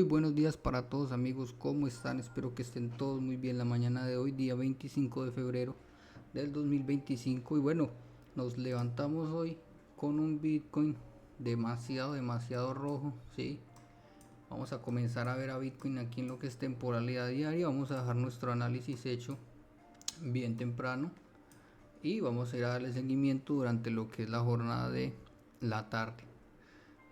Muy buenos días para todos amigos, ¿cómo están? Espero que estén todos muy bien la mañana de hoy, día 25 de febrero del 2025. Y bueno, nos levantamos hoy con un Bitcoin demasiado rojo, ¿sí? Vamos a comenzar a ver a Bitcoin aquí en lo que es temporalidad diaria. Vamos a dejar nuestro análisis hecho bien temprano y vamos a ir a darle seguimiento durante lo que es la jornada de la tarde.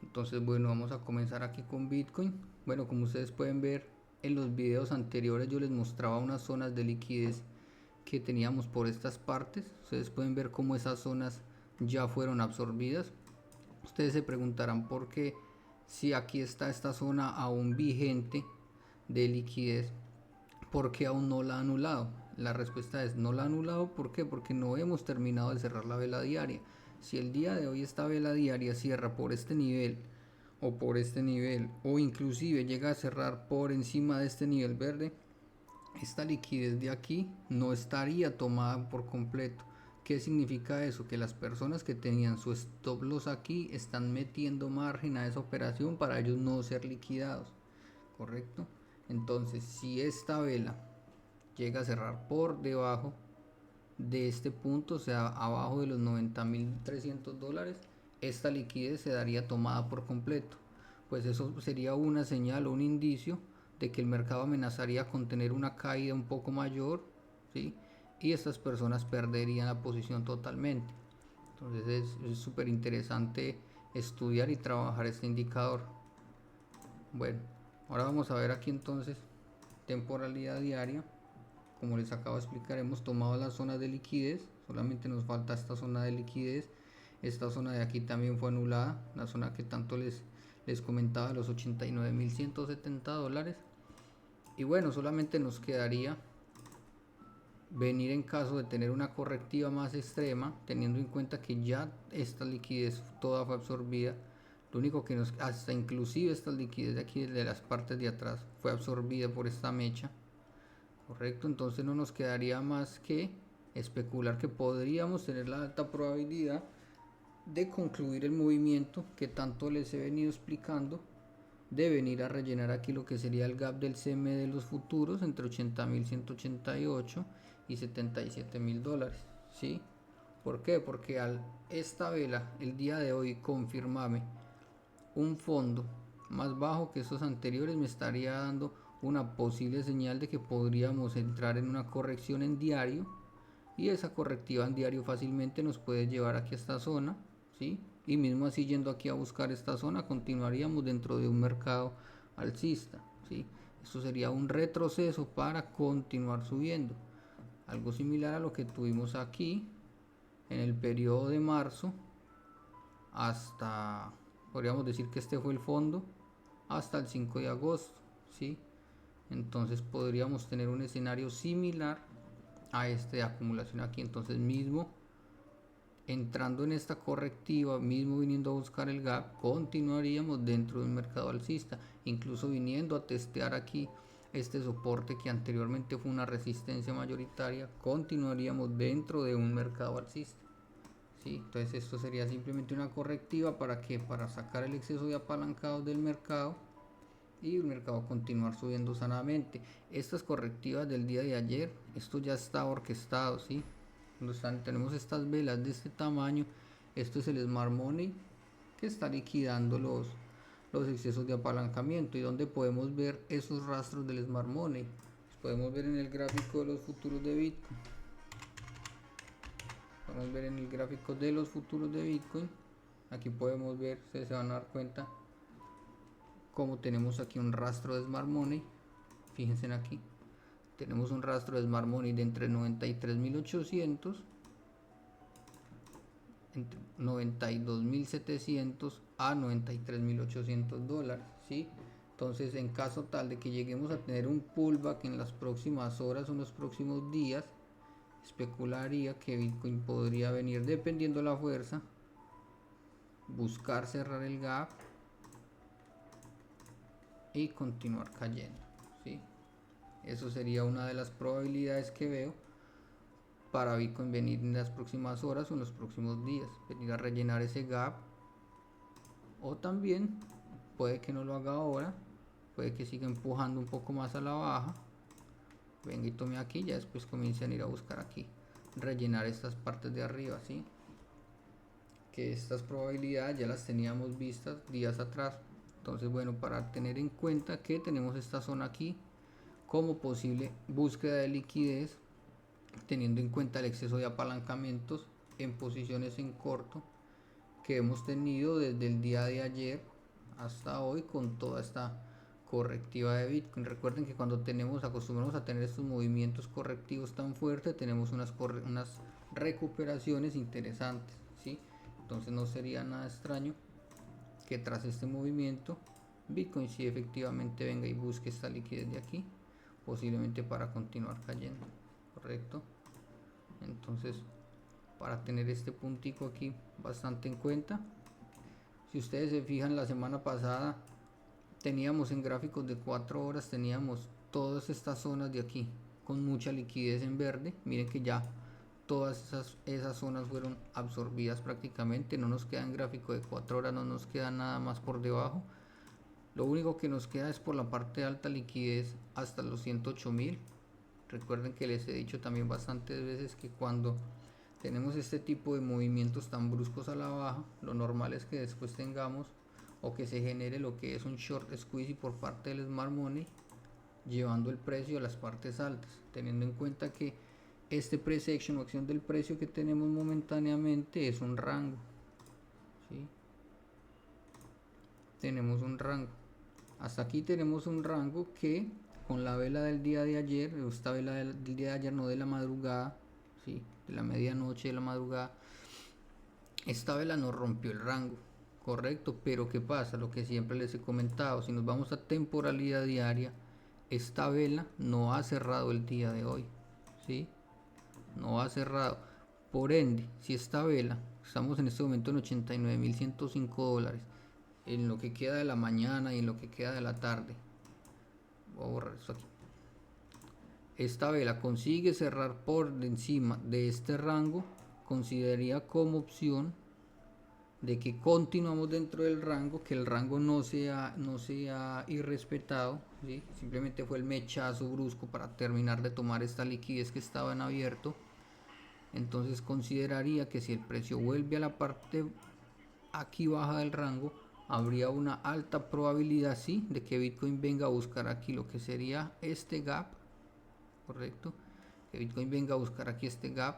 Entonces bueno, vamos a comenzar aquí con Bitcoin. Bueno, como ustedes pueden ver en los videos anteriores, yo les mostraba unas zonas de liquidez que teníamos por estas partes. Ustedes pueden ver cómo esas zonas ya fueron absorbidas. Ustedes se preguntarán por qué, si aquí está esta zona aún vigente de liquidez, ¿por qué aún no la ha anulado? La respuesta es no la ha anulado. ¿Por qué? Porque no hemos terminado de cerrar la vela diaria. Si el día de hoy esta vela diaria cierra por este nivel o por este nivel, o inclusive llega a cerrar por encima de este nivel verde, esta liquidez de aquí no estaría tomada por completo. ¿Qué significa eso? Que las personas que tenían su stop loss aquí están metiendo margen a esa operación para ellos no ser liquidados, ¿correcto? Entonces, si esta vela llega a cerrar por debajo de este punto, o sea, abajo de los $90.300, esta liquidez se daría tomada por completo. Pues eso sería una señal o un indicio de que el mercado amenazaría con tener una caída un poco mayor, ¿sí? Y estas personas perderían la posición totalmente. Entonces es súper interesante estudiar y trabajar este indicador. Bueno, ahora vamos a ver aquí entonces temporalidad diaria. Como les acabo de explicar, hemos tomado la zona de liquidez, solamente nos falta esta zona de liquidez. Esta zona de aquí también fue anulada, la zona que tanto les comentaba, los $89.170. Y bueno, solamente nos quedaría venir en caso de tener una correctiva más extrema, teniendo en cuenta que ya esta liquidez toda fue absorbida. Lo único que nos, hasta inclusive esta liquidez de aquí de las partes de atrás fue absorbida por esta mecha, correcto. Entonces no nos quedaría más que especular que podríamos tener la alta probabilidad de concluir el movimiento que tanto les he venido explicando, de venir a rellenar aquí lo que sería el gap del CM de los futuros entre 80.188 y $77.000, ¿sí? ¿Por qué? Porque al esta vela el día de hoy confirmarme un fondo más bajo que esos anteriores, me estaría dando una posible señal de que podríamos entrar en una corrección en diario, y esa correctiva en diario fácilmente nos puede llevar aquí a esta zona, ¿sí? Y mismo así, yendo aquí a buscar esta zona, continuaríamos dentro de un mercado alcista, ¿sí? Esto sería un retroceso para continuar subiendo, algo similar a lo que tuvimos aquí en el periodo de marzo hasta, podríamos decir que este fue el fondo, hasta el 5 de agosto, ¿sí? Entonces podríamos tener un escenario similar a este de acumulación aquí. Entonces mismo entrando en esta correctiva, mismo viniendo a buscar el gap, continuaríamos dentro de un mercado alcista, incluso viniendo a testear aquí este soporte que anteriormente fue una resistencia mayoritaria, continuaríamos dentro de un mercado alcista, ¿sí? Entonces esto sería simplemente una correctiva para que, para sacar el exceso de apalancados del mercado y el mercado continuar subiendo sanamente. Estas correctivas del día de ayer, esto ya está orquestado, ¿sí? Tenemos estas velas de este tamaño, esto es el Smart Money que está liquidando los excesos de apalancamiento. Y donde podemos ver esos rastros del Smart Money, los podemos ver en el gráfico de los futuros de Bitcoin. Vamos a ver en el gráfico de los futuros de Bitcoin. Aquí podemos ver, ustedes se van a dar cuenta como tenemos aquí un rastro de Smart Money. Fíjense aquí, tenemos un rastro de Smart Money de entre 93.800, entre 92.700 a $93.800, ¿sí? Entonces, en caso tal de que lleguemos a tener un pullback en las próximas horas o en los próximos días, especularía que Bitcoin podría venir, dependiendo de la fuerza, buscar cerrar el gap y continuar cayendo, ¿sí? Eso sería una de las probabilidades que veo para Bitcoin venir en las próximas horas o en los próximos días, venir a rellenar ese gap. O también puede que no lo haga ahora, puede que siga empujando un poco más a la baja, venga y tome aquí, ya después comiencen a ir a buscar aquí, rellenar estas partes de arriba, ¿sí? Que estas probabilidades ya las teníamos vistas días atrás. Entonces, bueno, para tener en cuenta que tenemos esta zona aquí como posible búsqueda de liquidez, teniendo en cuenta el exceso de apalancamientos en posiciones en corto que hemos tenido desde el día de ayer hasta hoy con toda esta correctiva de Bitcoin. Recuerden que cuando acostumbramos a tener estos movimientos correctivos tan fuertes, tenemos unas recuperaciones interesantes, ¿sí? Entonces no sería nada extraño que tras este movimiento Bitcoin sí efectivamente venga y busque esta liquidez de aquí, posiblemente para continuar cayendo, correcto. Entonces, para tener este puntico aquí bastante en cuenta, si ustedes se fijan, la semana pasada teníamos en gráficos de 4 horas, teníamos todas estas zonas de aquí con mucha liquidez en verde. Miren que ya todas esas zonas fueron absorbidas prácticamente, no nos queda en gráfico de 4 horas, no nos queda nada más por debajo. Lo único que nos queda es por la parte de alta liquidez hasta los 108.000. Recuerden que les he dicho también bastantes veces que cuando tenemos este tipo de movimientos tan bruscos a la baja, lo normal es que después tengamos o que se genere lo que es un short squeeze por parte del smart money, llevando el precio a las partes altas, teniendo en cuenta que este price action o acción del precio que tenemos momentáneamente es un rango, ¿sí? Tenemos un rango, hasta aquí tenemos un rango que con la vela del día de ayer, esta vela del día de ayer, no de la madrugada, ¿sí? De la medianoche, de la madrugada, esta vela nos rompió el rango, correcto, pero ¿qué pasa? Lo que siempre les he comentado, si nos vamos a temporalidad diaria, esta vela no ha cerrado el día de hoy, ¿sí? No ha cerrado. Por ende, si esta vela, estamos en este momento en 89.105 dólares, en lo que queda de la mañana y en lo que queda de la tarde, voy a borrar esto aquí, esta vela consigue cerrar por encima de este rango, consideraría como opción de que continuamos dentro del rango, que el rango no sea irrespetado, ¿sí? Simplemente fue el mechazo brusco para terminar de tomar esta liquidez que estaba en abierto. Entonces consideraría que si el precio vuelve a la parte aquí baja del rango, habría una alta probabilidad, sí, de que Bitcoin venga a buscar aquí lo que sería este gap, correcto, que Bitcoin venga a buscar aquí este gap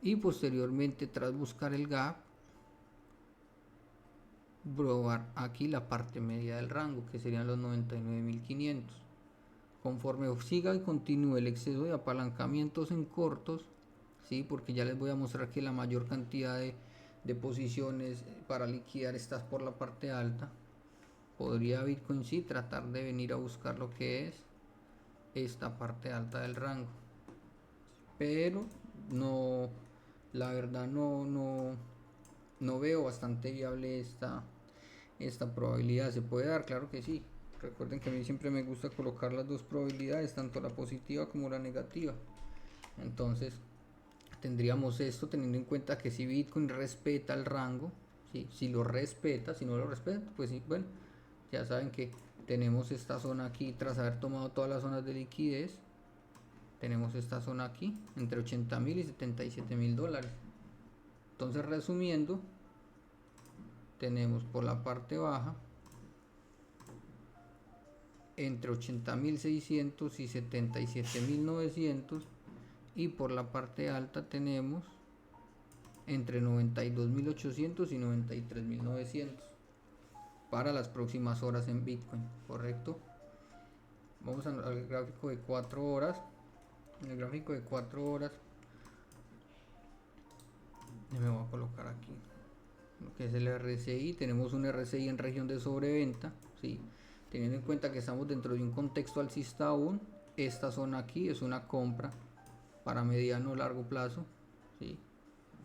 y posteriormente, tras buscar el gap, probar aquí la parte media del rango, que serían los 99.500. Conforme siga y continúe el exceso de apalancamientos en cortos, ¿sí? Porque ya les voy a mostrar que la mayor cantidad de posiciones para liquidar estas por la parte alta, podría Bitcoin sí tratar de venir a buscar lo que es esta parte alta del rango, pero no, la verdad no veo bastante viable esta probabilidad. ¿Se puede dar? Claro que sí. Recuerden que a mí siempre me gusta colocar las dos probabilidades, tanto la positiva como la negativa. Entonces tendríamos esto teniendo en cuenta que si Bitcoin respeta el rango, ¿sí? Si lo respeta, si no lo respeta, pues sí, bueno, ya saben que tenemos esta zona aquí tras haber tomado todas las zonas de liquidez. Tenemos esta zona aquí entre 80.000 y 77.000 dólares. Entonces, resumiendo, tenemos por la parte baja entre 80.600 y 77.900, y por la parte alta tenemos entre 92.800 y 93.900 para las próximas horas en Bitcoin, correcto. Vamos al gráfico de 4 horas. En el gráfico de 4 horas me voy a colocar aquí lo que es el RSI. Tenemos un RSI en región de sobreventa, ¿sí? Teniendo en cuenta que estamos dentro de un contexto alcista aún, esta zona aquí es una compra para mediano o largo plazo, ¿sí?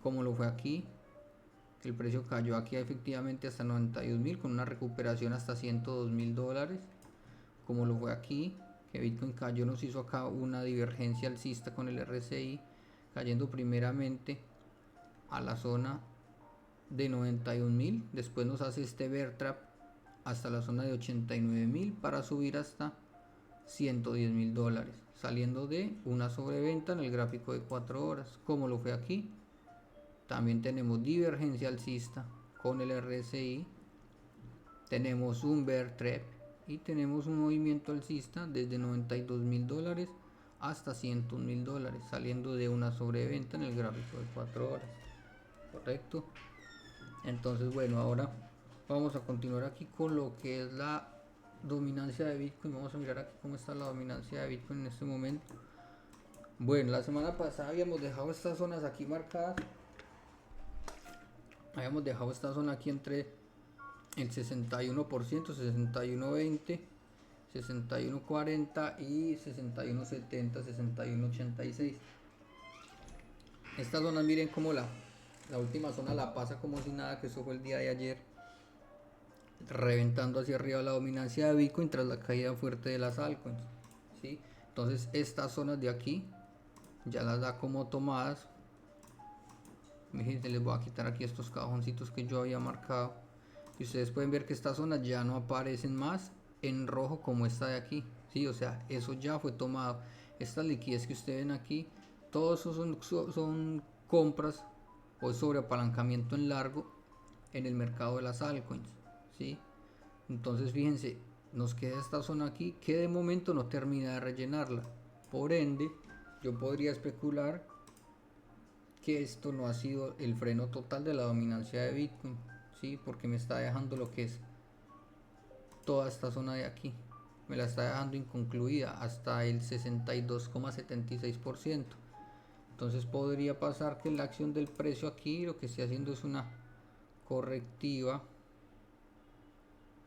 Como lo fue aquí, que el precio cayó aquí efectivamente hasta 92.000 con una recuperación hasta 102.000 dólares, como lo fue aquí, que Bitcoin cayó, nos hizo acá una divergencia alcista con el RSI, cayendo primeramente a la zona de 91.000, después nos hace este bear trap hasta la zona de 89.000 para subir hasta 110.000 dólares, saliendo de una sobreventa en el gráfico de 4 horas, como lo fue aquí. También tenemos divergencia alcista con el RSI, tenemos un bear trap y tenemos un movimiento alcista desde 92.000 dólares hasta 101.000 dólares, saliendo de una sobreventa en el gráfico de 4 horas. Correcto. Entonces, bueno, ahora vamos a continuar aquí con lo que es la dominancia de Bitcoin. Vamos a mirar aquí cómo está la dominancia de Bitcoin en este momento. Bueno, la semana pasada habíamos dejado estas zonas aquí marcadas. Habíamos dejado esta zona aquí entre el 61%, 61.20, 61.40 y 61.70, 61.86. Esta zona, miren cómo la última zona la pasa como si nada, que eso fue el día de ayer, reventando hacia arriba la dominancia de Bitcoin tras la caída fuerte de las altcoins, ¿sí? Entonces estas zonas de aquí ya las da como tomadas. Miren, les voy a quitar aquí estos cajoncitos que yo había marcado y ustedes pueden ver que estas zonas ya no aparecen más en rojo como esta de aquí, ¿sí? O sea, eso ya fue tomado. Estas liquidez que ustedes ven aquí, todos esos son compras o sobre apalancamiento en largo en el mercado de las altcoins, ¿sí? Entonces fíjense, nos queda esta zona aquí que de momento no termina de rellenarla. Por ende, yo podría especular que esto no ha sido el freno total de la dominancia de Bitcoin, ¿sí? Porque me está dejando lo que es toda esta zona de aquí, me la está dejando inconcluida hasta el 62,76%. Entonces podría pasar que la acción del precio aquí lo que esté haciendo es una correctiva.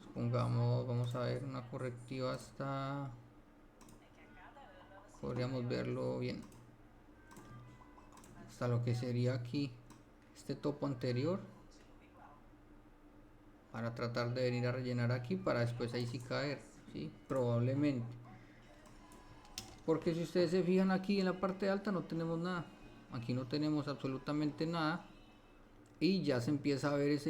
Supongamos, vamos a ver, una correctiva hasta, podríamos verlo bien, hasta lo que sería aquí este topo anterior, para tratar de venir a rellenar aquí para después ahí sí caer, ¿sí? Probablemente, porque si ustedes se fijan aquí en la parte alta no tenemos nada, aquí no tenemos absolutamente nada y ya se empieza a ver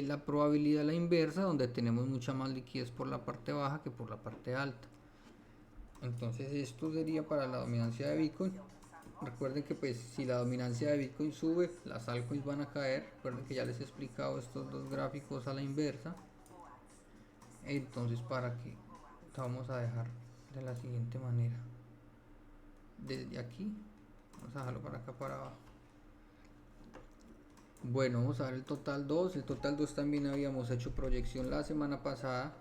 la probabilidad a la inversa, donde tenemos mucha más liquidez por la parte baja que por la parte alta. Entonces esto sería para la dominancia de Bitcoin. Recuerden que pues si la dominancia de Bitcoin sube, las altcoins van a caer. Recuerden que ya les he explicado estos dos gráficos a la inversa. Entonces para que vamos a dejar de la siguiente manera, desde aquí vamos a dejarlo para acá para abajo. Bueno, vamos a ver el total 2. El total 2 también habíamos hecho proyección la semana pasada.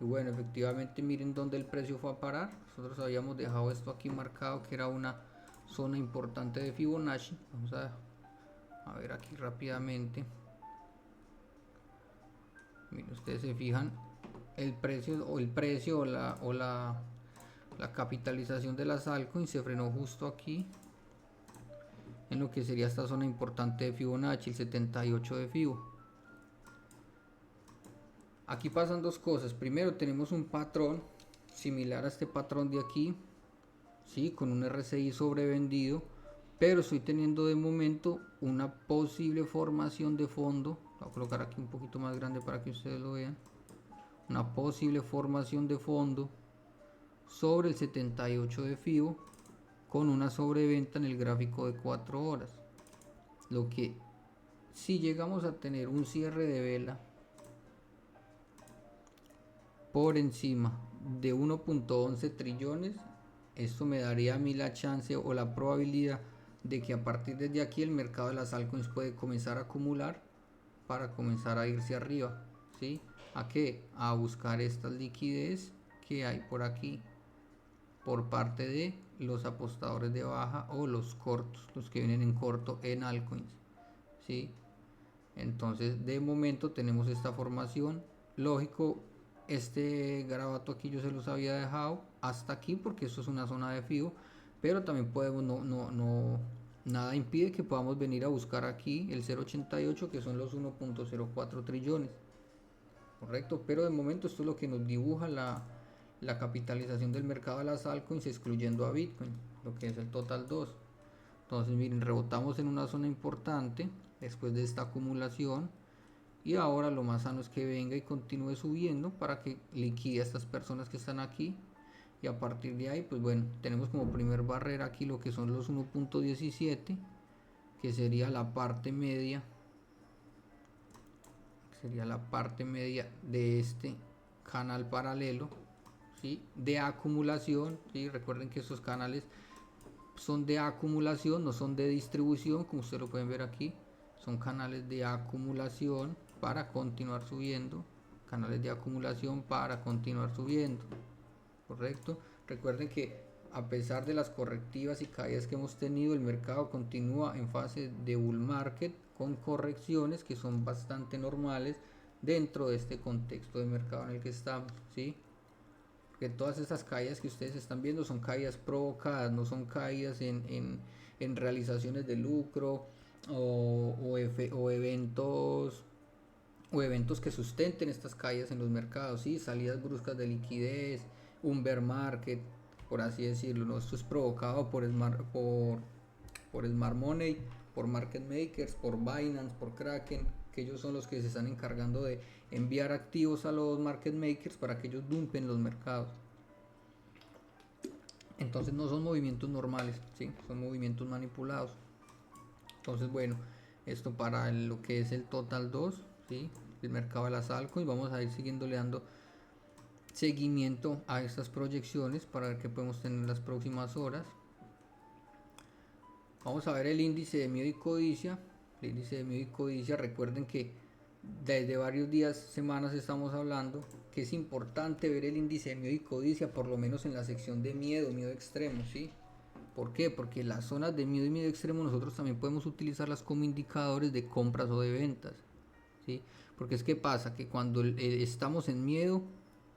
Y bueno, efectivamente miren dónde el precio fue a parar. Nosotros habíamos dejado esto aquí marcado que era una zona importante de Fibonacci. Vamos a ver aquí rápidamente. Miren, ustedes se fijan el precio o la capitalización de las altcoins se frenó justo aquí en lo que sería esta zona importante de Fibonacci, el 78 de Fibo. Aquí pasan dos cosas. Primero tenemos un patrón similar a este patrón de aquí, ¿sí? Con un RSI sobrevendido, pero estoy teniendo de momento una posible formación de fondo. Voy a colocar aquí un poquito más grande para que ustedes lo vean. Una posible formación de fondo sobre el 78 de Fibo con una sobreventa en el gráfico de 4 horas. Lo que si llegamos a tener un cierre de vela por encima de 1.11 trillones, esto me daría a mí la chance o la probabilidad de que a partir de aquí el mercado de las altcoins puede comenzar a acumular para comenzar a irse arriba, ¿sí? ¿A qué? A buscar esta liquidez que hay por aquí por parte de los apostadores de baja o los cortos, los que vienen en corto en altcoins, ¿sí? Entonces de momento tenemos esta formación. Lógico, este garabato aquí yo se los había dejado hasta aquí porque esto es una zona de Fibo, pero también podemos, nada impide que podamos venir a buscar aquí el 0.88, que son los 1.04 trillones, correcto. Pero de momento esto es lo que nos dibuja la capitalización del mercado de las altcoins excluyendo a Bitcoin, lo que es el total 2. Entonces miren, rebotamos en una zona importante después de esta acumulación y ahora lo más sano es que venga y continúe subiendo para que liquide a estas personas que están aquí, y a partir de ahí pues bueno, tenemos como primer barrera aquí lo que son los 1.17, que sería la parte media, de este canal paralelo, ¿sí? De acumulación, ¿sí? Recuerden que estos canales son de acumulación, no son de distribución, como ustedes lo pueden ver aquí. Son canales de acumulación para continuar subiendo, canales de acumulación para continuar subiendo, correcto. Recuerden que a pesar de las correctivas y caídas que hemos tenido, el mercado continúa en fase de bull market con correcciones que son bastante normales dentro de este contexto de mercado en el que estamos, ¿sí? Que todas estas caídas que ustedes están viendo son caídas provocadas, no son caídas en realizaciones de lucro o eventos que sustenten estas caídas en los mercados, ¿sí? Salidas bruscas de liquidez, un bear market, por así decirlo, ¿no? Esto es provocado por Smart Money, por market makers, por Binance, por Kraken, que ellos son los que se están encargando de enviar activos a los market makers para que ellos dumpen los mercados. Entonces no son movimientos normales, ¿sí? Son movimientos manipulados. Entonces bueno, esto para lo que es el Total 2, ¿sí? El mercado de las altcoins. Vamos a ir siguiéndole dando seguimiento a estas proyecciones para ver qué podemos tener en las próximas horas. Vamos a ver el índice de miedo y codicia. El índice de miedo y codicia, recuerden que desde varios días, semanas estamos hablando que es importante ver el índice de miedo y codicia, por lo menos en la sección de miedo, miedo extremo, ¿sí? ¿Por qué? Porque las zonas de miedo y miedo extremo nosotros también podemos utilizarlas como indicadores de compras o de ventas, ¿sí? Porque es que pasa que cuando estamos en miedo,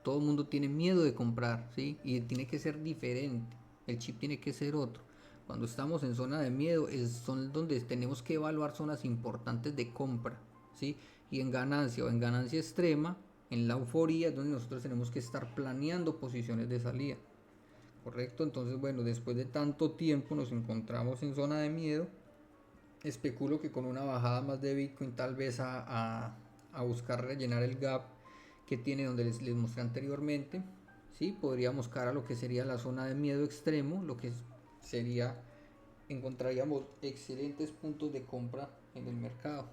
todo el mundo tiene miedo de comprar, ¿sí? Y tiene que ser diferente, el chip tiene que ser otro. Cuando estamos en zona de miedo son donde tenemos que evaluar zonas importantes de compra, ¿sí? Y en ganancia o en ganancia extrema, en la euforía es donde nosotros tenemos que estar planeando posiciones de salida, correcto. Entonces bueno, después de tanto tiempo nos encontramos en zona de miedo. Especulo que con una bajada más de Bitcoin tal vez a buscar rellenar el gap que tiene donde les mostré anteriormente, ¿sí? Podríamos caer a lo que sería la zona de miedo extremo, lo que sería, encontraríamos excelentes puntos de compra en el mercado.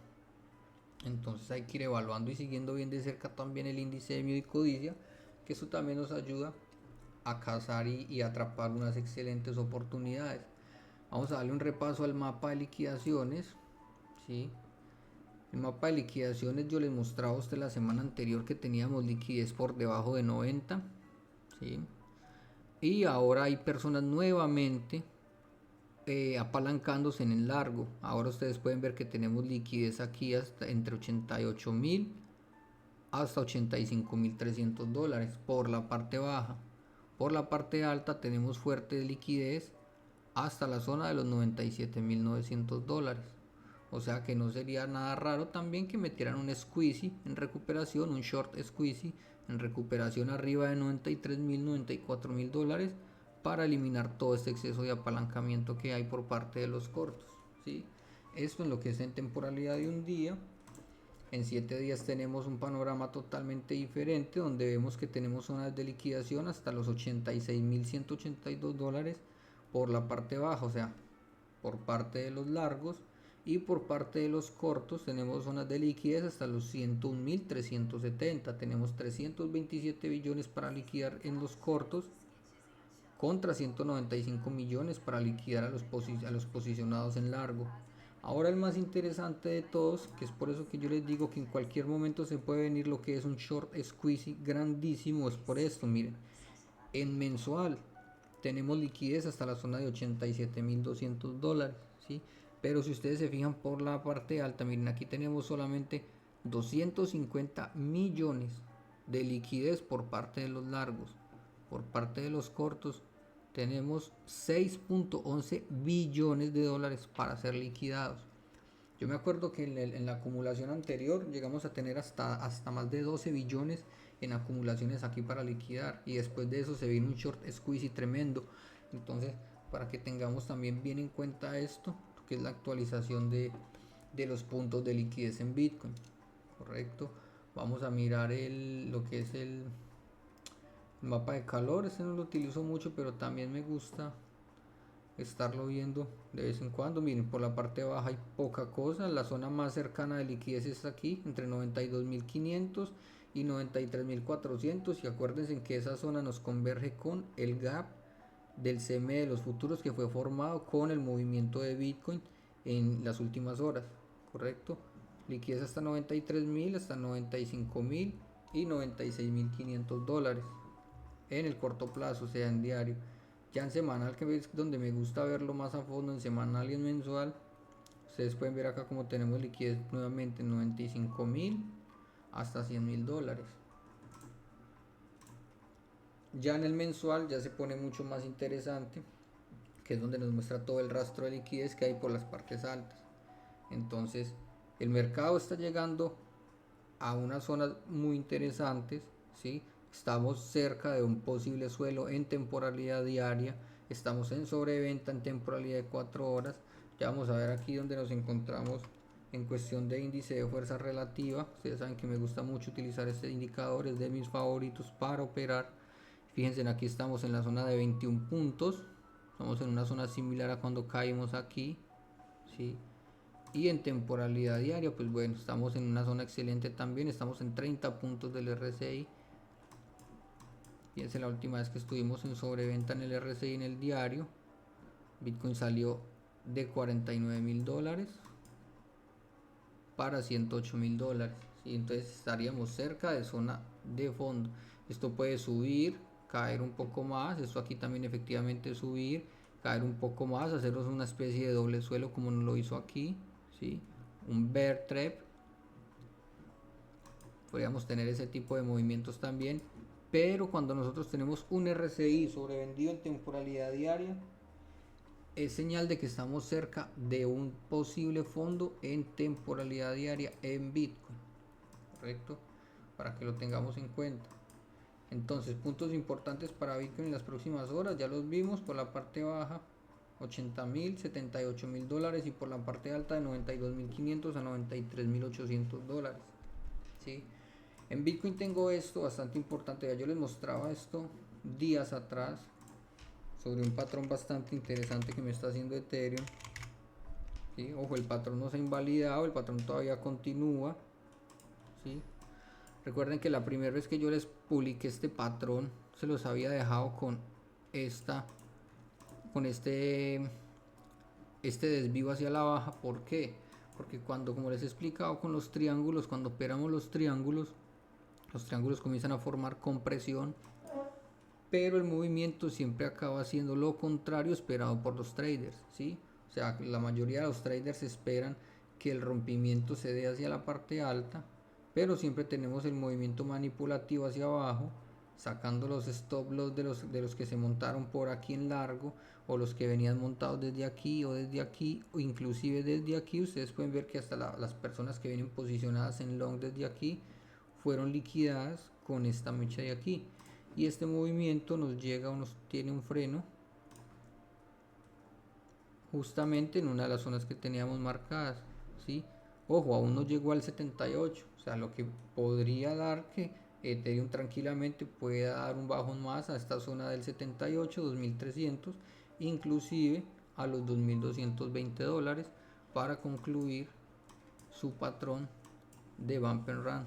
Entonces hay que ir evaluando y siguiendo bien de cerca también el índice de miedo y codicia, que eso también nos ayuda a cazar y atrapar unas excelentes oportunidades. Vamos a darle un repaso al mapa de liquidaciones, ¿sí? El mapa de liquidaciones yo les mostraba a usted la semana anterior que teníamos liquidez por debajo de 90, ¿sí? Y ahora hay personas nuevamente apalancándose en el largo. Ahora ustedes pueden ver que tenemos liquidez aquí hasta entre 88.000 hasta 85.300 dólares por la parte baja. Por la parte alta tenemos fuerte liquidez hasta la zona de los 97.900 dólares. O sea que no sería nada raro también que metieran un squeezy en recuperación, un short squeezy en recuperación arriba de 93.000, 94.000 dólares para eliminar todo este exceso de apalancamiento que hay por parte de los cortos, ¿sí? Esto en lo que es en temporalidad de un día. En 7 días tenemos un panorama totalmente diferente donde vemos que tenemos zonas de liquidación hasta los 86.182 dólares por la parte baja, o sea, por parte de los largos, y por parte de los cortos tenemos zonas de liquidez hasta los 101.370. Tenemos 327 billones para liquidar en los cortos contra 195 millones para liquidar a los posicionados en largo. Ahora el más interesante de todos, que es por eso que yo les digo que en cualquier momento se puede venir lo que es un short squeezy grandísimo, es por esto, miren, en mensual tenemos liquidez hasta la zona de 87.200 dólares, ¿sí? Pero si ustedes se fijan por la parte alta, miren, aquí tenemos solamente 250 millones de liquidez por parte de los largos. Por parte de los cortos tenemos 6.11 billones de dólares para ser liquidados. Yo me acuerdo que en la acumulación anterior llegamos a tener hasta más de 12 billones en acumulaciones aquí para liquidar, y después de eso se vino un short squeezy tremendo. Entonces, para que tengamos también bien en cuenta esto, que es la actualización de los puntos de liquidez en Bitcoin. correcto. Vamos a mirar lo que es el mapa de calor. Este no lo utilizo mucho, pero también me gusta estarlo viendo de vez en cuando. Miren, por la parte baja hay poca cosa. La zona más cercana de liquidez está aquí, entre 92.500 y 93.400, y acuérdense que esa zona nos converge con el gap del CME de los futuros, que fue formado con el movimiento de Bitcoin en las últimas horas, correcto. Liquidez hasta 93.000, hasta 95.000 y 96.500 dólares en el corto plazo, o sea, en diario. Ya en semanal, que es donde me gusta verlo más a fondo, en semanal y en mensual, ustedes pueden ver acá como tenemos liquidez nuevamente 95.000 hasta 100.000 dólares. Ya en el mensual ya se pone mucho más interesante, que es donde nos muestra todo el rastro de liquidez que hay por las partes altas. Entonces el mercado está llegando a unas zonas muy interesantes, ¿sí? Estamos cerca de un posible suelo en temporalidad diaria, estamos en sobreventa en temporalidad de 4 horas. Ya vamos a ver aquí donde nos encontramos en cuestión de índice de fuerza relativa. Ustedes saben que me gusta mucho utilizar este indicador, es de mis favoritos para operar. Fíjense, aquí estamos en la zona de 21 puntos, estamos en una zona similar a cuando caímos aquí, ¿sí? Y en temporalidad diaria, pues bueno, estamos en una zona excelente también, estamos en 30 puntos del RSI. Fíjense, la última vez que estuvimos en sobreventa en el RSI en el diario, Bitcoin salió de 49.000 dólares para 108.000 dólares, ¿sí? Entonces estaríamos cerca de zona de fondo. Esto puede subir, caer un poco más, esto aquí también efectivamente subir, caer un poco más, hacernos una especie de doble suelo como nos lo hizo aquí, ¿sí? Un bear trap. Podríamos tener ese tipo de movimientos también, pero cuando nosotros tenemos un RSI sobrevendido en temporalidad diaria, es señal de que estamos cerca de un posible fondo en temporalidad diaria en Bitcoin, correcto, para que lo tengamos en cuenta. Entonces, puntos importantes para Bitcoin en las próximas horas, ya los vimos. Por la parte baja 80.000, 78.000 dólares, y por la parte alta de 92.500 a 93.800 dólares, ¿sí? En Bitcoin tengo esto bastante importante, ya yo les mostraba esto días atrás sobre un patrón bastante interesante que me está haciendo Ethereum, ¿sí? Ojo, el patrón no se ha invalidado, el patrón todavía continúa, ¿sí? Recuerden que la primera vez que yo les publiqué este patrón se los había dejado con este desvío hacia la baja. ¿Por qué? Porque cuando, como les he explicado con los triángulos, cuando operamos los triángulos comienzan a formar compresión, pero el movimiento siempre acaba siendo lo contrario esperado por los traders, ¿sí? O sea, la mayoría de los traders esperan que el rompimiento se dé hacia la parte alta, pero siempre tenemos el movimiento manipulativo hacia abajo, sacando los stop loss de los que se montaron por aquí en largo, o los que venían montados desde aquí o desde aquí, o inclusive desde aquí. Ustedes pueden ver que hasta las personas que vienen posicionadas en long desde aquí fueron liquidadas con esta mecha de aquí, y este movimiento nos llega o nos tiene un freno justamente en una de las zonas que teníamos marcadas, ¿sí? Ojo, aún no llegó al 78, o sea, lo que podría dar que Ethereum tranquilamente pueda dar un bajón más a esta zona del 78, 2300, inclusive a los 2220 dólares, para concluir su patrón de bump and run,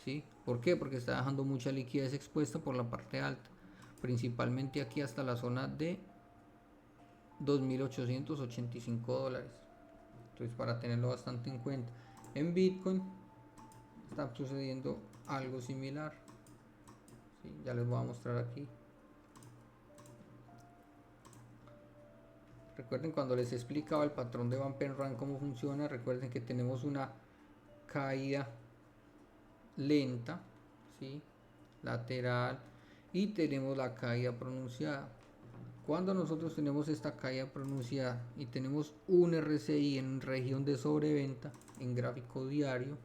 ¿sí? ¿Por qué? Porque está dejando mucha liquidez expuesta por la parte alta, principalmente aquí hasta la zona de 2.885 dólares. Entonces, para tenerlo bastante en cuenta. En Bitcoin está sucediendo algo similar, ¿sí? Ya les voy a mostrar aquí. Recuerden, cuando les explicaba el patrón de bump and run cómo funciona, recuerden que tenemos una caída lenta, ¿sí? Lateral, y tenemos la caída pronunciada. Cuando nosotros tenemos esta caída pronunciada y tenemos un RSI en región de sobreventa en gráfico diario,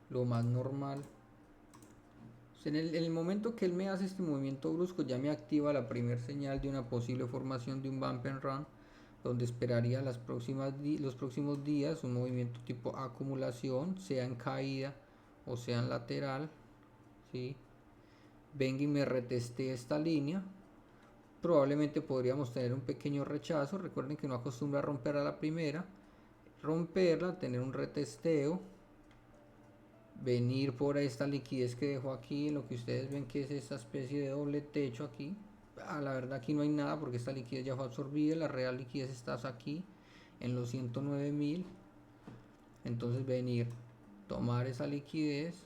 lo más normal, en el momento que él me hace este movimiento brusco, ya me activa la primera señal de una posible formación de un bump and run, donde esperaría los próximos días un movimiento tipo acumulación, sea en caída o sea en lateral, ¿sí? Venga y me reteste esta línea, probablemente podríamos tener un pequeño rechazo. Recuerden que no acostumbra a romper a la primera, romperla, tener un retesteo, venir por esta liquidez que dejo aquí, lo que ustedes ven que es esta especie de doble techo aquí. La verdad aquí no hay nada porque esta liquidez ya fue absorbida, la real liquidez está aquí en los 109.000. Entonces venir, tomar esa liquidez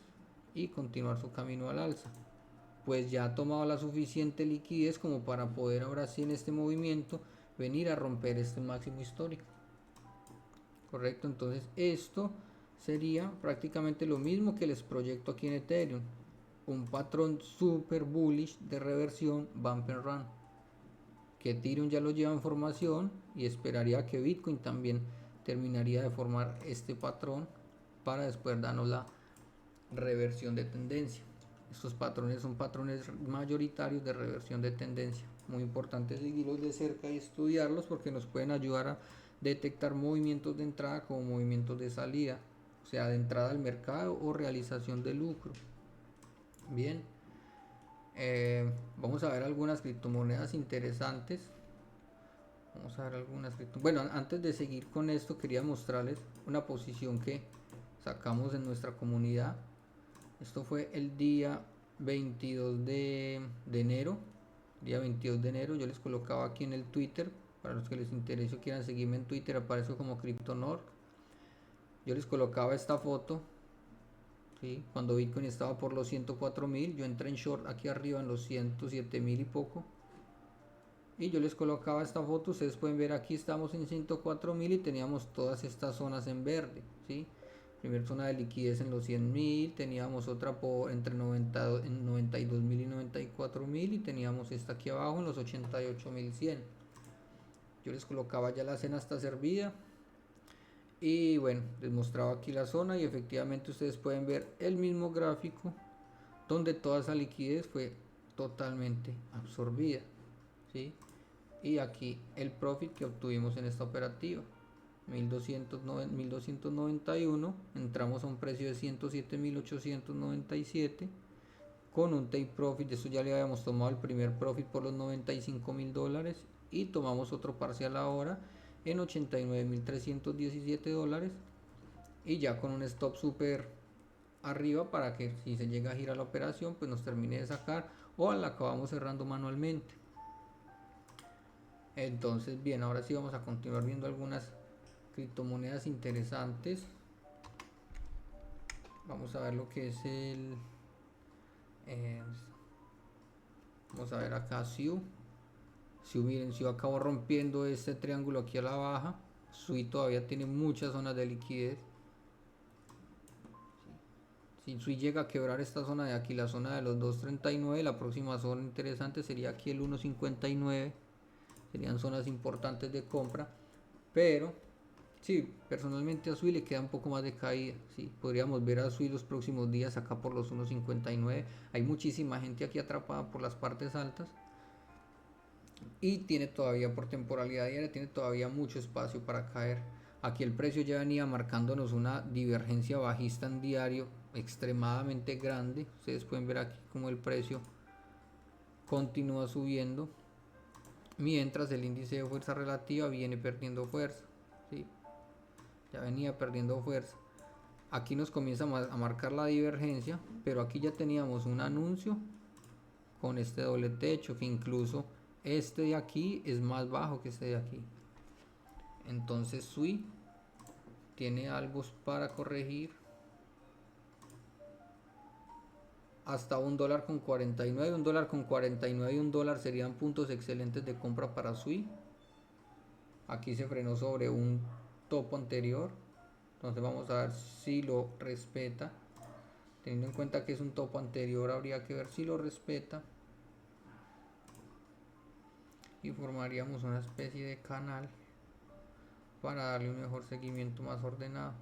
y continuar su camino al alza. Pues ya ha tomado la suficiente liquidez como para poder ahora sí en este movimiento venir a romper este máximo histórico. Correcto, entonces esto sería prácticamente lo mismo que les proyecto aquí en Ethereum. Un patrón super bullish de reversión bump and run. Que Ethereum ya lo lleva en formación y esperaría que Bitcoin también terminaría de formar este patrón para después darnos la reversión de tendencia. Estos patrones son patrones mayoritarios de reversión de tendencia. Muy importante seguirlos de cerca y estudiarlos porque nos pueden ayudar a detectar movimientos de entrada como movimientos de salida, o sea, de entrada al mercado o realización de lucro. Bien, vamos a ver algunas criptomonedas interesantes. Vamos a ver algunas criptomonedas. Bueno, antes de seguir con esto, quería mostrarles una posición que sacamos en nuestra comunidad. Esto fue el día 22 de enero. Día 22 de enero. Yo les colocaba aquí en el Twitter. Para los que les interese o quieran seguirme en Twitter, aparece como CryptoNork. Yo les colocaba esta foto. ¿Sí? Cuando Bitcoin estaba por los 104.000. Yo entré en short aquí arriba en los 107.000 y poco. Y yo les colocaba esta foto. Ustedes pueden ver aquí estamos en 104.000 y teníamos todas estas zonas en verde. ¿Sí? Primera zona de liquidez en los 100.000, teníamos otra por entre 92.000 y 94.000 y teníamos esta aquí abajo en los 88.100. Yo les colocaba ya la cena hasta servida y bueno, les mostraba aquí la zona y efectivamente ustedes pueden ver el mismo gráfico donde toda esa liquidez fue totalmente absorbida, ¿sí? Y aquí el profit que obtuvimos en esta operativa. 1291, entramos a un precio de 107.897 con un take profit. De eso ya le habíamos tomado el primer profit por los $95.000 y tomamos otro parcial ahora en $89.317 y ya con un stop super arriba para que si se llega a girar la operación pues nos termine de sacar o la acabamos cerrando manualmente. Entonces bien, ahora sí vamos a continuar viendo algunas criptomonedas interesantes. Vamos a ver lo que es vamos a ver acá SIU. Miren, SIU acabó rompiendo este triángulo aquí a la baja. SUI todavía tiene muchas zonas de liquidez. Si SUI llega a quebrar esta zona de aquí, la zona de los 2.39, la próxima zona interesante sería aquí el 1.59. Serían zonas importantes de compra, pero sí, personalmente a SUI le queda un poco más de caída. Sí, podríamos ver a SUI los próximos días acá por los 1.59. Hay muchísima gente aquí atrapada por las partes altas y tiene todavía por temporalidad diaria, tiene todavía mucho espacio para caer. Aquí el precio ya venía marcándonos una divergencia bajista en diario extremadamente grande. Ustedes pueden ver aquí como el precio continúa subiendo mientras el índice de fuerza relativa viene perdiendo fuerza. ¿Sí? Ya venía perdiendo fuerza. Aquí nos comienza a marcar la divergencia, pero aquí ya teníamos un anuncio con este doble techo, que incluso este de aquí es más bajo que este de aquí. Entonces SUI tiene algo para corregir hasta $1.49. $1.49 y $1 serían puntos excelentes de compra para SUI. Aquí se frenó sobre un topo anterior, entonces vamos a ver si lo respeta. Teniendo en cuenta que es un topo anterior, habría que ver si lo respeta y formaríamos una especie de canal para darle un mejor seguimiento más ordenado.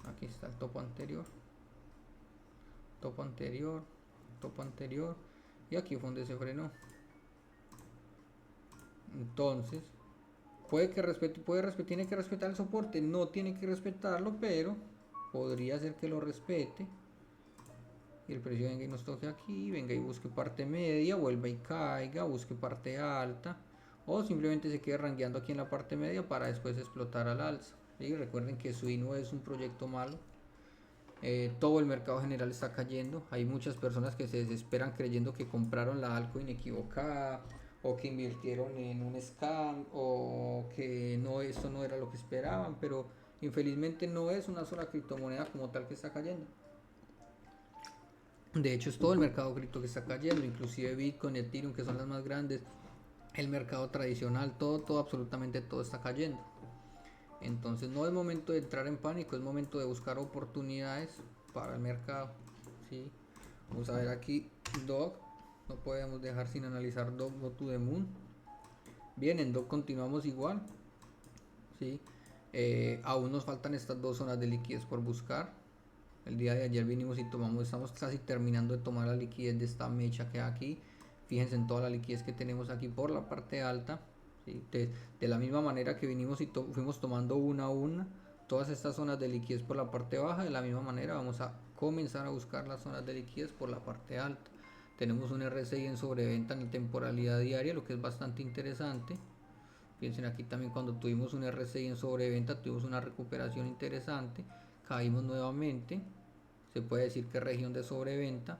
Aquí está el topo anterior, topo anterior, topo anterior, y aquí fue donde se frenó. Entonces tiene que respetar el soporte, no tiene que respetarlo, pero podría ser que lo respete y el precio venga y nos toque aquí, venga y busque parte media, vuelva y caiga, busque parte alta, o simplemente se quede rangueando aquí en la parte media para después explotar al alza. ¿Sí? Recuerden que SUI no es un proyecto malo. Todo el mercado general está cayendo. Hay muchas personas que se desesperan creyendo que compraron la altcoin equivocada, o que invirtieron en un scam, o que no, esto no era lo que esperaban, pero infelizmente no es una sola criptomoneda como tal que está cayendo. De hecho es todo el mercado cripto que está cayendo, inclusive Bitcoin, Ethereum, que son las más grandes, el mercado tradicional, todo, absolutamente todo está cayendo. Entonces no es momento de entrar en pánico, es momento de buscar oportunidades para el mercado. ¿Sí? Vamos a ver aquí DOG, no podemos dejar sin analizar DOG Go to the Moon. Bien, en DOG continuamos igual. ¿Sí? Aún nos faltan estas dos zonas de liquidez por buscar. El día de ayer vinimos y estamos casi terminando de tomar la liquidez de esta mecha que hay aquí. Fíjense en toda la liquidez que tenemos aquí por la parte alta. ¿Sí? De la misma manera que vinimos y fuimos tomando una a una todas estas zonas de liquidez por la parte baja, de la misma manera vamos a comenzar a buscar las zonas de liquidez por la parte alta. Tenemos un RSI en sobreventa en la temporalidad diaria, lo que es bastante interesante. Piensen aquí también cuando tuvimos un RSI en sobreventa, tuvimos una recuperación interesante, caímos nuevamente, se puede decir que región de sobreventa,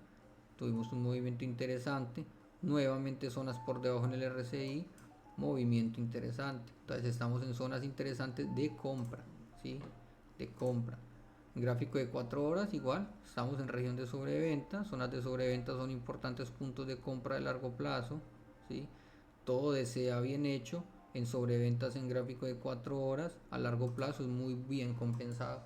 tuvimos un movimiento interesante, nuevamente zonas por debajo en el RSI, movimiento interesante. Entonces estamos en zonas interesantes de compra, ¿sí? De compra. En gráfico de 4 horas igual, estamos en región de sobreventa, zonas de sobreventa son importantes puntos de compra de largo plazo, ¿sí? Todo desea bien hecho en sobreventas en gráfico de 4 horas, a largo plazo es muy bien compensado.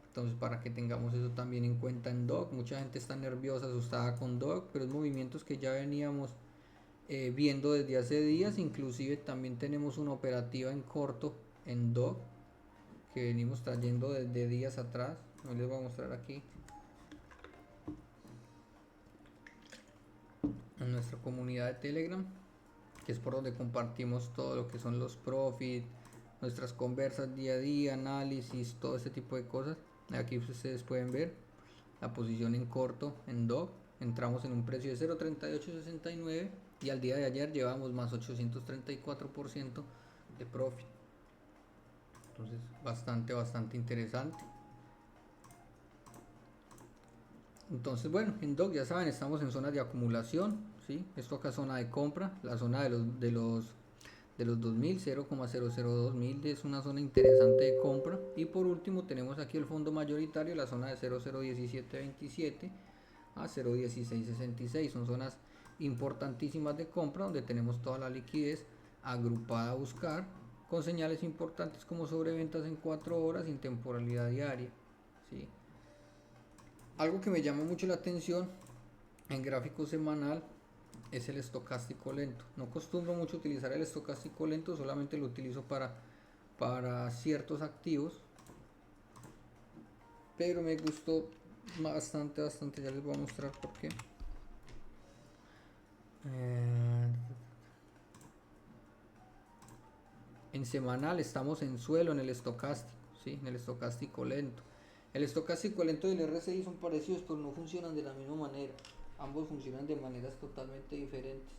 Entonces para que tengamos eso también en cuenta en DOG, mucha gente está nerviosa, asustada con DOG, pero es movimientos que ya veníamos viendo desde hace días, inclusive también tenemos una operativa en corto en DOG que venimos trayendo desde días atrás. Hoy les voy a mostrar aquí en nuestra comunidad de Telegram, que es por donde compartimos todo lo que son los profits, nuestras conversas día a día, análisis, todo este tipo de cosas. Aquí ustedes pueden ver la posición en corto en DOG, entramos en un precio de 0.3869 y al día de ayer llevamos más 834% de profit. Entonces bastante interesante. Entonces bueno, en DOG ya saben, estamos en zonas de acumulación, ¿sí? Esto acá es zona de compra, la zona de los 2000, 0,002 mil es una zona interesante de compra. Y por último tenemos aquí el fondo mayoritario, la zona de 0,01727 a 0,1666, son zonas importantísimas de compra donde tenemos toda la liquidez agrupada a buscar con señales importantes como sobreventas en 4 horas sin temporalidad diaria, ¿sí? Algo que me llama mucho la atención en gráfico semanal es el estocástico lento. No acostumbro mucho utilizar el estocástico lento, solamente lo utilizo para ciertos activos, pero me gustó bastante, ya les voy a mostrar por qué. En semanal estamos en suelo en el estocástico, ¿sí? En el estocástico lento. El estocástico lento y el RSI son parecidos, pero no funcionan de la misma manera. Ambos funcionan de maneras totalmente diferentes.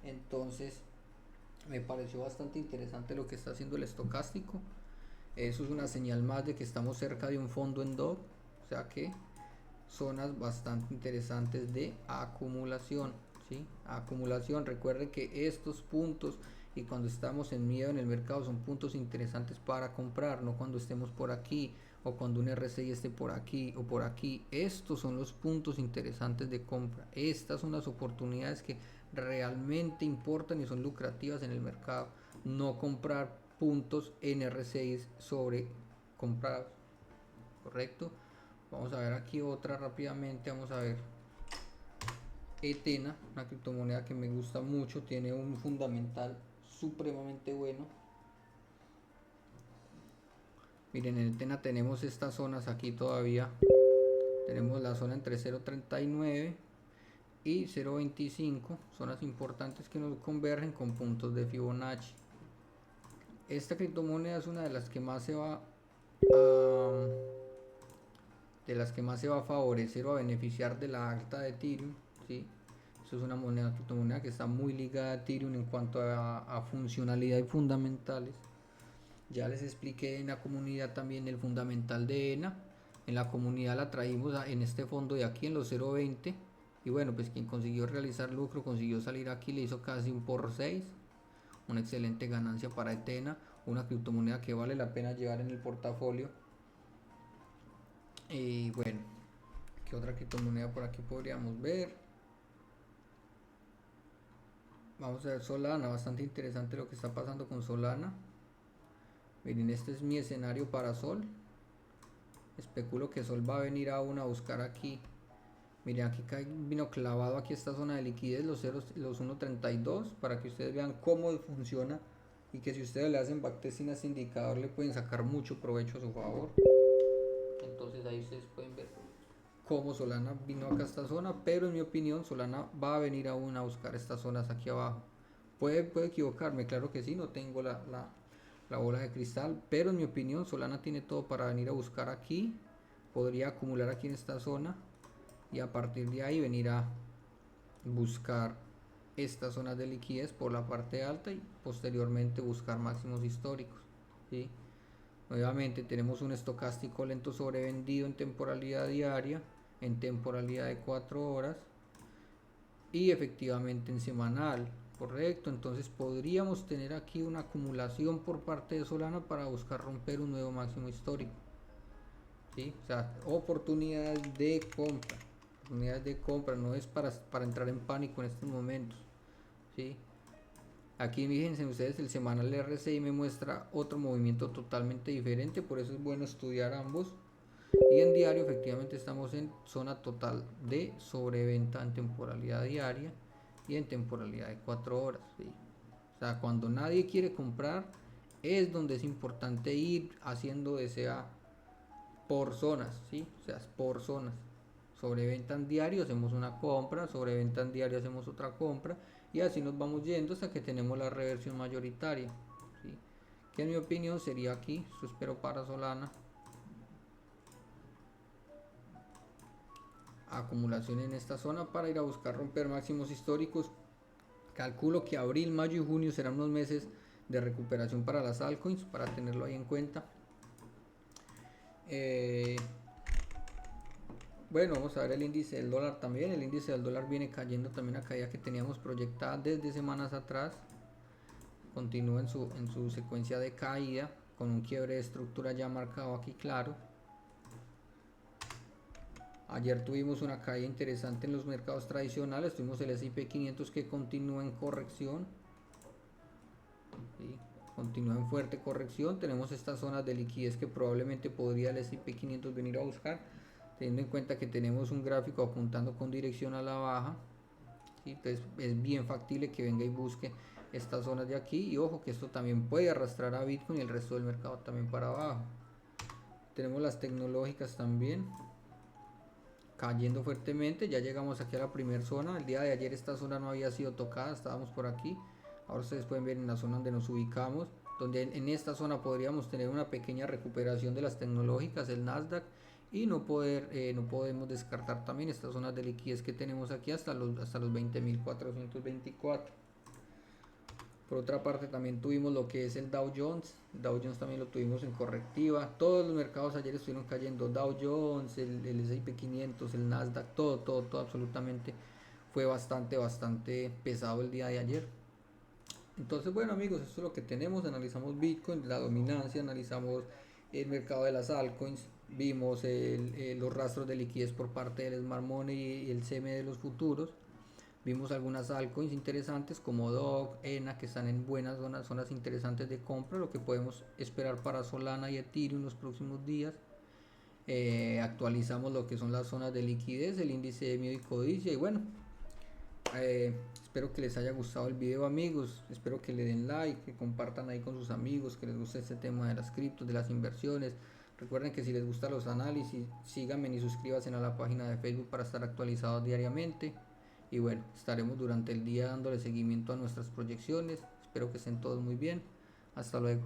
Entonces, me pareció bastante interesante lo que está haciendo el estocástico. Eso es una señal más de que estamos cerca de un fondo en DOG, o sea que zonas bastante interesantes de acumulación, ¿sí? Acumulación, recuerden que estos puntos y cuando estamos en miedo en el mercado son puntos interesantes para comprar, no cuando estemos por aquí o cuando un RSI esté por aquí o por aquí. Estos son los puntos interesantes de compra, estas son las oportunidades que realmente importan y son lucrativas en el mercado, no comprar puntos en RSIs sobre comprados, correcto. Vamos a ver aquí otra rápidamente, vamos a ver Etena, una criptomoneda que me gusta mucho, tiene un fundamental supremamente bueno. Miren, en Etena tenemos estas zonas aquí todavía, tenemos la zona entre 0.39 y 0.25, zonas importantes que nos convergen con puntos de Fibonacci. Esta criptomoneda es una de las que más se va a favorecer o a beneficiar de la alta de Ethereum, ¿sí? Eso es una criptomoneda que está muy ligada a Ethereum en cuanto a funcionalidad y fundamentales. Ya les expliqué en la comunidad también el fundamental de ENA. En la comunidad la traímos en este fondo de aquí en los 0.20. Y bueno, pues quien consiguió realizar lucro, consiguió salir aquí, le hizo casi un por 6. Una excelente ganancia para Etena, una criptomoneda que vale la pena llevar en el portafolio. Y bueno, ¿qué otra criptomoneda por aquí podríamos ver? Vamos a ver Solana, bastante interesante lo que está pasando con Solana. Miren, este es mi escenario para Sol. Especulo que Sol va a venir aún a buscar aquí. Miren, aquí vino clavado aquí esta zona de liquidez, los 1.32, para que ustedes vean cómo funciona y que si ustedes le hacen backtesting a este indicador le pueden sacar mucho provecho a su favor. Entonces ahí ustedes pueden ver cómo Solana vino acá a esta zona, pero en mi opinión Solana va a venir aún a buscar estas zonas aquí abajo. Puede equivocarme, claro que sí, no tengo la bola de cristal, pero en mi opinión Solana tiene todo para venir a buscar aquí, podría acumular aquí en esta zona y a partir de ahí venir a buscar estas zonas de liquidez por la parte alta y posteriormente buscar máximos históricos, ¿sí? Nuevamente tenemos un estocástico lento sobrevendido en temporalidad diaria, en temporalidad de 4 horas y efectivamente en semanal, correcto. Entonces podríamos tener aquí una acumulación por parte de Solana para buscar romper un nuevo máximo histórico, ¿sí? O sea, oportunidades de compra, no es para entrar en pánico en estos momentos, ¿sí? Aquí fíjense ustedes, el semanal RSI me muestra otro movimiento totalmente diferente, por eso es bueno estudiar ambos. Y en diario efectivamente estamos en zona total de sobreventa en temporalidad diaria y en temporalidad de 4 horas, ¿sí? O sea, cuando nadie quiere comprar es donde es importante ir haciendo DCA por zonas, ¿sí? O sea, por zonas. Sobreventa en diario hacemos una compra, sobreventa en diario hacemos otra compra y así nos vamos yendo hasta que tenemos la reversión mayoritaria, ¿sí? Que en mi opinión sería aquí, eso espero para Solana. Acumulación en esta zona para ir a buscar romper máximos históricos. Calculo que abril, mayo y junio serán unos meses de recuperación para las altcoins, para tenerlo ahí en cuenta. Bueno, vamos a ver el índice del dólar también. El índice del dólar viene cayendo también a caída que teníamos proyectada desde semanas atrás. Continúa en su secuencia de caída con un quiebre de estructura ya marcado aquí claro. Ayer tuvimos una caída interesante en los mercados tradicionales. Tuvimos el S&P 500 que continúa en corrección, ¿sí? Continúa en fuerte corrección. Tenemos estas zonas de liquidez que probablemente podría el S&P 500 venir a buscar, teniendo en cuenta que tenemos un gráfico apuntando con dirección a la baja, ¿sí? Entonces es bien factible que venga y busque estas zonas de aquí. Y ojo que esto también puede arrastrar a Bitcoin y el resto del mercado también para abajo. Tenemos las tecnológicas también cayendo fuertemente. Ya llegamos aquí a la primera zona. El día de ayer esta zona no había sido tocada, estábamos por aquí. Ahora ustedes pueden ver en la zona donde nos ubicamos, donde en esta zona podríamos tener una pequeña recuperación de las tecnológicas, el Nasdaq, y no podemos descartar también estas zonas de liquidez que tenemos aquí hasta los 20.424. Por otra parte también tuvimos lo que es el Dow Jones. Dow Jones también lo tuvimos en correctiva. Todos los mercados ayer estuvieron cayendo. Dow Jones, el S&P 500, el Nasdaq, todo absolutamente fue bastante pesado el día de ayer. Entonces bueno amigos, esto es lo que tenemos. Analizamos Bitcoin, la dominancia, analizamos el mercado de las altcoins, vimos los rastros de liquidez por parte del Smart Money y el CM de los futuros. Vimos algunas altcoins interesantes como DOG, ENA, que están en buenas zonas interesantes de compra, lo que podemos esperar para Solana y Ethereum en los próximos días. Actualizamos lo que son las zonas de liquidez, el índice de miedo y codicia y bueno, espero que les haya gustado el video amigos, espero que le den like, que compartan ahí con sus amigos, que les guste este tema de las criptos, de las inversiones. Recuerden que si les gustan los análisis, síganme y suscríbanse a la página de Facebook para estar actualizados diariamente. Y bueno, estaremos durante el día dándole seguimiento a nuestras proyecciones. Espero que estén todos muy bien. Hasta luego.